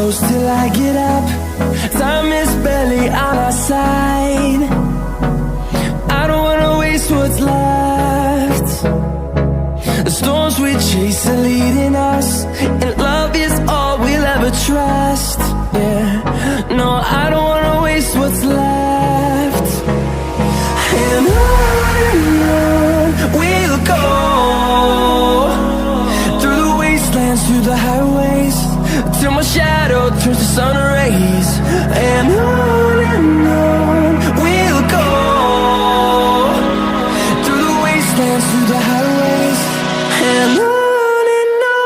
close till I get up. Time is barely on our side. I don't wanna waste what's left. The storms we chase are leading us, and love is all we'll ever trust. Yeah, no, I don't wanna waste what's left. And on we'll go, through the wastelands, through the highways, till my shadow turns to sun rays. And on we'll go, through the wastelands, through the highways, and on we'll go.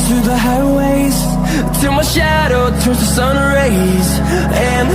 Through the highways, till my shadow turns to sun rays. And